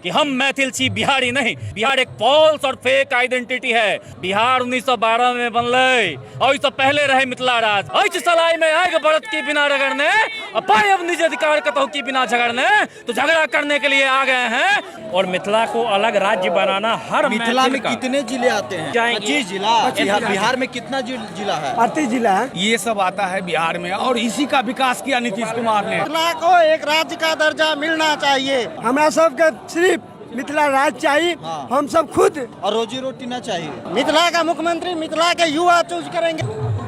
कि हम मैथिल छी, बिहारी नहीं। बिहार एक फॉल्स और फेक आइडेंटिटी है। बिहार 1912 में बनले और इससे पहले रहे मिथिला राज। ऐच सलाई में आएगा बढ़त की बिना रगड़ने, अपाय अब निज अधिकार कतहु की बिना झगड़ने, तो झगड़ा करने के लिए आ गए हैं। और मिथिला को अलग राज्य बनाना हर मिथिला में कितने जिले आते हैं? 25 जिला। बिहार में कितना जिला है? 38 जिला है। ये सब आता है बिहार में और इसी का विकास किया नीतीश कुमार ने। मिथिला को एक राज्य का दर्जा मिलना चाहिए। हमारा सबके सिर्फ मिथिला राज्य चाहिए। हाँ। हम सब खुद और रोजी रोटी ना चाहिए। मिथिला का मुख्यमंत्री मिथिला के युवा चूज करेंगे।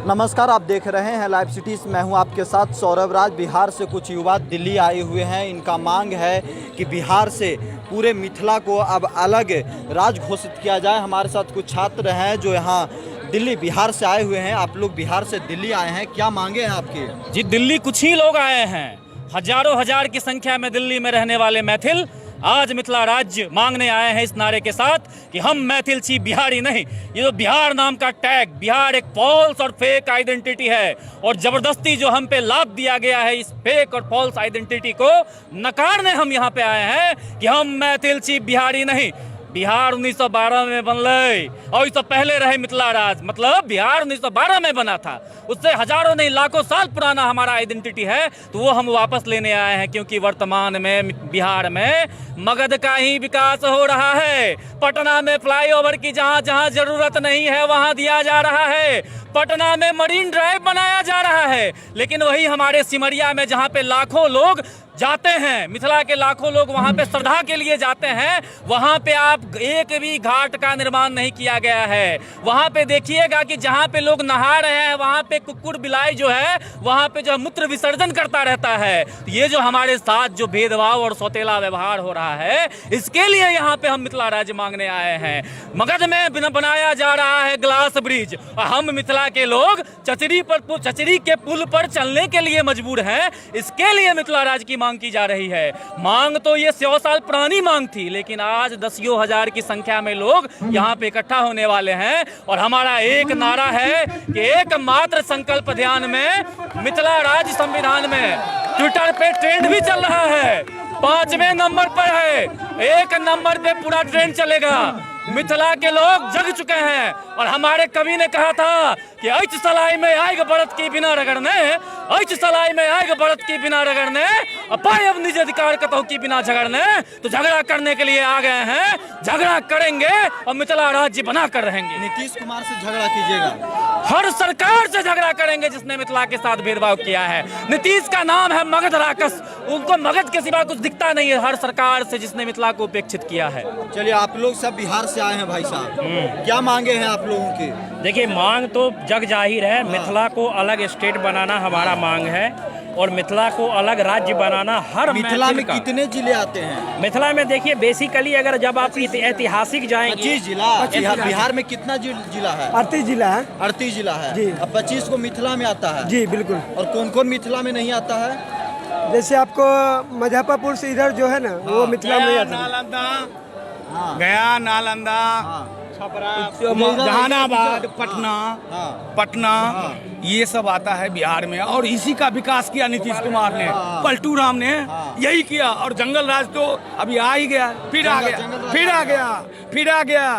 नमस्कार, आप देख रहे हैं लाइव सिटीज। मैं हूं आपके साथ सौरभ राज। बिहार से कुछ युवा दिल्ली आए हुए हैं। इनका मांग है कि बिहार से पूरे मिथिला को अब अलग राज्य घोषित किया जाए। हमारे साथ कुछ छात्र हैं जो यहाँ दिल्ली बिहार से आए हुए हैं। आप लोग बिहार से दिल्ली आए हैं, क्या मांगे हैं आपके? जी, दिल्ली कुछ ही लोग आए हैं। हजारों हजार की संख्या में दिल्ली में रहने वाले मैथिल आज मिथिला राज्य मांगने आए हैं इस नारे के साथ कि हम मैथिल छी, बिहारी नहीं। ये जो बिहार नाम का टैग, बिहार एक फॉल्स और फेक आइडेंटिटी है और जबरदस्ती जो हम पे लाद दिया गया है, इस फेक और फॉल्स आइडेंटिटी को नकारने हम यहाँ पे आए हैं कि हम मैथिल छी, बिहारी नहीं। बिहार 1912 में बनले और इससे पहले रहे मिथिला राज। मतलब बिहार 1912 में बना था, उससे हजारों नहीं लाखों साल पुराना हमारा आइडेंटिटी है। तो वो हम वापस लेने आए हैं क्योंकि वर्तमान में बिहार में मगध का ही विकास हो रहा है। पटना में फ्लाईओवर की जहां जहां जरूरत नहीं है वहां दिया जा रहा है। पटना में मरीन ड्राइव बनाया जा रहा है। लेकिन वही हमारे सिमरिया में जहां पे लाखों लोग जाते हैं, मिथिला के लाखों लोग वहां पे श्रद्धा के लिए जाते हैं, वहां पे आप एक भी घाट का निर्माण नहीं किया गया है। वहां पे देखिएगा कि जहां पे लोग नहा रहे हैं वहां पे कुकुर बिलाई जो है वहां पे जो मूत्र विसर्जन करता रहता है। ये जो हमारे साथ जो भेदभाव और सौतेला व्यवहार हो रहा है, इसके लिए यहाँ पे हम मिथिला राज्य मांगने आए हैं। मगध में बनाया जा रहा है ग्लास ब्रिज और हम मिथिला के लोग चचरी के पुल पर चलने के लिए मजबूर हैं। इसके लिए मिथिला राज्य की मांग की जा रही है। मांग तो ये 100 साल पुरानी मांग थी, लेकिन आज 10 हजार की संख्या में लोग यहाँ पे इकट्ठा होने वाले हैं और हमारा एक नारा है कि एकमात्र संकल्प ध्यान में। मिथिला राज्य संविधान में ट्विटर पे ट्रेंड भी चल रहा है, 5वें नंबर पर है। 1 नंबर पे पूरा ट्रेंड चलेगा। मिथिला के लोग जग चुके हैं और हमारे कवि ने कहा था कि ऐच सलाई में आएगा बढ़त की बिना रगड़ने, ऐच सलाई में आएगा बढ़त की बिना रगड़ने, अपाय अब निज अधिकार कतहु की बिना झगड़ने, तो झगड़ा करने के लिए आ गए हैं। झगड़ा करेंगे और मिथिला राज्य बना कर रहेंगे। नीतीश कुमार से झगड़ा कीजिएगा? हर सरकार से झगड़ा करेंगे जिसने मिथिला के साथ भेदभाव किया है। नीतीश का नाम है मगध राक्षस, उनको मगध के सिवा कुछ दिखता नहीं है। हर सरकार से जिसने मिथिला को उपेक्षित किया है। चलिए, आप लोग सब बिहार से आए हैं भाई साहब, क्या मांगे हैं आप लोगों की? देखिए, मांग तो जग जाहिर है। मिथिला को अलग स्टेट बनाना हमारा मांग है और मिथिला को अलग राज्य बनाना हर मिथिला में कितने जिले आते हैं? मिथिला में देखिए, बेसिकली अगर जब आप ऐतिहासिक जाएंगे 25 जिला। बिहार में कितना जिला है? 38 जिला है। 38 जिला है जी। अब 25 को मिथिला में आता है? जी बिल्कुल। और कौन कौन मिथिला में नहीं आता है? जैसे आपको मुजफ्फरपुर से इधर जो है ना, वो मिथिला में आता है। गया, नालंदा, जहानाबाद, पटना, ये सब आता है बिहार में और इसी का विकास किया नीतीश कुमार ने। पलटू राम ने यही किया और जंगल राज तो अभी आ ही गया, फिर आ गया।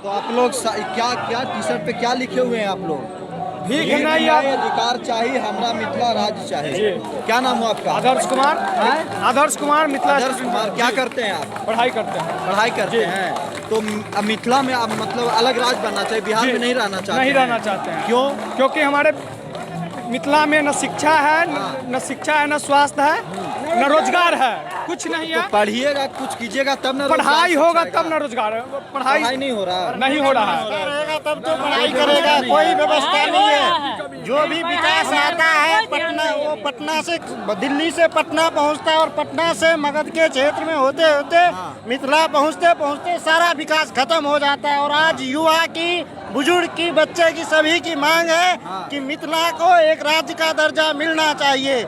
तो आप लोग क्या टी-शर्ट पे क्या लिखे हुए हैं आप लोग? ठीक है ना, यार अधिकार चाहिए, हमरा मिथिला राज्य चाहिए। क्या नाम है आपका? आदर्श कुमार। आदर्श कुमार, मिथिला। आदर्श कुमार, क्या करते हैं आप? पढ़ाई करते हैं। तो मिथिला में आप मतलब अलग राज्य बनना चाहिए, बिहार में नहीं रहना चाहते हैं? क्यों? क्योंकि हमारे मिथिला में न शिक्षा है, न स्वास्थ्य है, न रोजगार है, कुछ नहीं है। तो पढ़िएगा, कुछ कीजिएगा तब न पढ़ाई होगा तब न रोजगार है। पढ़ाई नहीं हो रहा है। तब तो पढ़ाई करेगा। कोई व्यवस्था नहीं है। जो भी विकास आता है पटना, वो पटना से दिल्ली से पटना पहुंचता है और पटना से मगध के क्षेत्र में होते होते मिथिला पहुंचते सारा विकास खत्म हो जाता है। और आज युवा की, बुजुर्ग की, बच्चे की, सभी की मांग है कि मिथिला को एक राज्य का दर्जा मिलना चाहिए।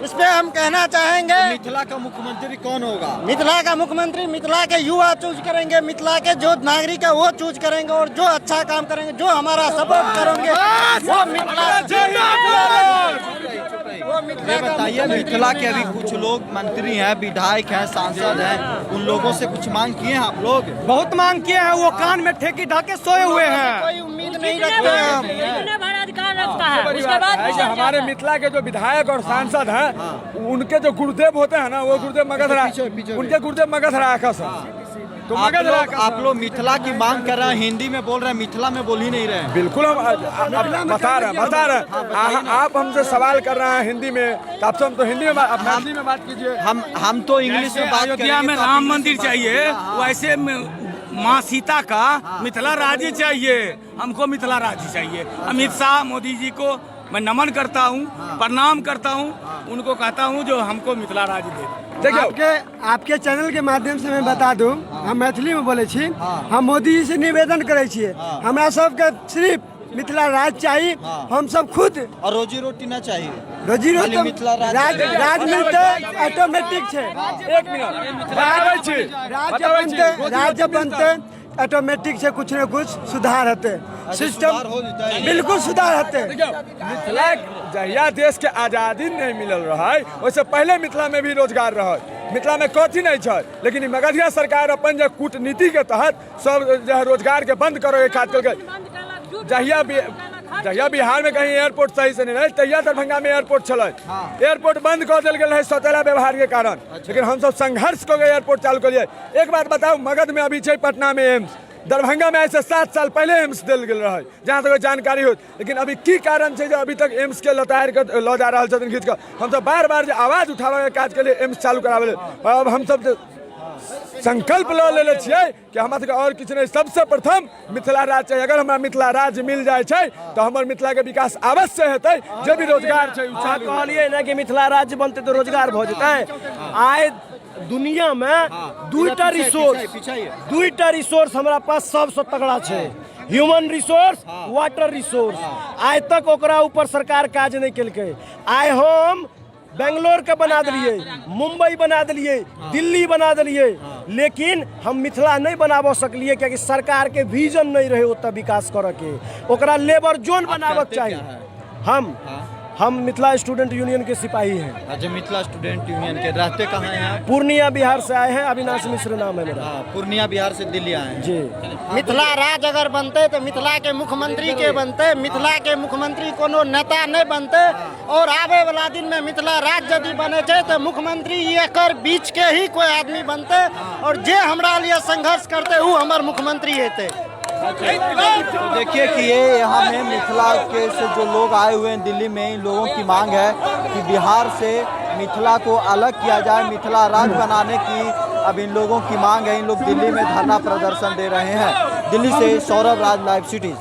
इस पे हम कहना चाहेंगे, तो मिथिला का मुख्यमंत्री कौन होगा? मिथिला का मुख्यमंत्री मिथिला के युवा चूज करेंगे। मिथिला के जो नागरिक है वो चूज करेंगे और जो अच्छा काम करेंगे, जो हमारा सपोर्ट करेंगे, वो मिथिला ये बताइए, मिथिला के अभी कुछ लोग मंत्री हैं, विधायक हैं, सांसद हैं, उन लोगों से कुछ मांग किए हैं आप लोग? बहुत मांग किए हैं, वो कान में ठेकी ढाके सोए हुए हैं। कोई उम्मीद नहीं रखते हैं हम। है कि हमारे मिथिला के जो विधायक और सांसद हैं, उनके जो गुरुदेव होते हैं ना, वो गुरुदेव मगध उनके गुरुदेव मगध राक्षस हैं। तो आप लोग मिथिला की मांग कर रहे हैं, हिंदी में बोल रहे हैं, मिथिला में बोल ही नहीं रहे हैं। बिल्कुल, हम बता रहे हैं। आप हमसे सवाल कर रहे हैं हिंदी में, तो आपसे हम तो हिंदी में मैथिली में बात कीजिए। हम तो इंग्लिश में बात करेंगे। अयोध्या में राम मंदिर चाहिए, वैसे माँ सीता का मिथिला राज्य चाहिए। हमको मिथिला राज्य चाहिए। अमित शाह मोदी जी को मैं नमन करता हूँ, प्रणाम करता हूँ, उनको कहता हूँ जो हमको मिथिला राज्य दे। देखिए, आपके चैनल के माध्यम से मैं बता दूं, हम मैथिली में बोले छी, हम मोदी जी से निवेदन करे छियै, हमरा सबके सिर्फ मिथिला राज्य चाहिए। हम सब खुद और रोजी रोटी ना चाहिए। रोजी रोटी मिथिला राज मिलते ऑटोमेटिक छे। एक मिनट, राज्य बनते ऑटोमेटिक से कुछ न कुछ सुधार होते, सिस्टम बिल्कुल सुधार होते। मिथिला जहिया देश के आजादी नहीं मिलल रहा है, वैसे पहले मिथिला में भी रोजगार रहा। मिथिला में कथी नहीं है, लेकिन मगधिया सरकार अपन जो कूटनीति के तहत सब जो रोजगार के बंद करो के खाद करके, जहिया बिहार में कहीं एयरपोर्ट सही से नहीं रहे, तहिया दरभंगा में एयरपोर्ट चले। एयरपोर्ट बंद कर दिल गए सौतेला व्यवहार के कारण, लेकिन हम सब संघर्ष को एयरपोर्ट चालू करिए। एक बात बताओ, मगध में अभी है पटना में एम्स, दरभंगा में ऐसे 7 साल पहले एम्स दिल गए रहे, जहाँ तक जानकारी हो। लेकिन अभी की कारण से जो अभी तक एम्स के लतार के लो जा रहा खींच कर, हम सब बार बार आवाज उठावे के काज के लिए एम्स चालू करावे। अब हम सब संकल्प लो ले छियै कि हमरा और किछु नहीं, सबसे प्रथम मिथिला राज्य चाहिए। अगर हमारा मिथिला राज्य मिल जाए तो हमारे मिथिला के विकास अवश्य हेतै। जो भी रोजगार कहलिए ना कि मिथिला राज्य बनते तो रोजगार भ जेतै। आइ दुनिया में दुईटा रिसोर्स हमारा पास सबसे तगड़ा छे, ह्यूमन रिसोर्स, वाटर रिसोर्स। आज तक ओकरा ऊपर सरकार काज नहीं केलकै। आइ हम बेंगलोर के बना दिलिए, मुंबई बना दिलिए, दिल्ली बना दिलिए, लेकिन हम मिथिला नहीं बनाबो सकलिए, क्योंकि सरकार के विजन नहीं रहे उतना विकास करे के। ओकरा लेबर जोन बनाबक चाहिए। हम मिथिला स्टूडेंट यूनियन के सिपाही हैं। अच्छा, मिथिला स्टूडेंट यूनियन के रहते कहाँ हैं आप? पूर्णिया बिहार से आए हैं, अविनाश मिश्र नाम है मेरा। पूर्णिया बिहार से दिल्ली आए हैं जी। मिथिला राज्य अगर बनते तो मिथिला के मुख्यमंत्री के बनते, मिथिला के मुख्यमंत्री कोनो नेता नहीं बनते। और आवे वाला दिन में मिथिला राज्य यदि बने तो मुख्यमंत्री एकर बीच के ही कोई आदमी बनते, और जे हमरा लिए संघर्ष करते वो हमारे मुख्यमंत्री हेते। देखिए कि ये यहाँ में मिथिला के से जो लोग आए हुए हैं दिल्ली में, इन लोगों की मांग है कि बिहार से मिथिला को अलग किया जाए, मिथिला राज्य बनाने की अब इन लोगों की मांग है। इन लोग दिल्ली में धरना प्रदर्शन दे रहे हैं। दिल्ली से सौरभ राज, लाइव सिटी।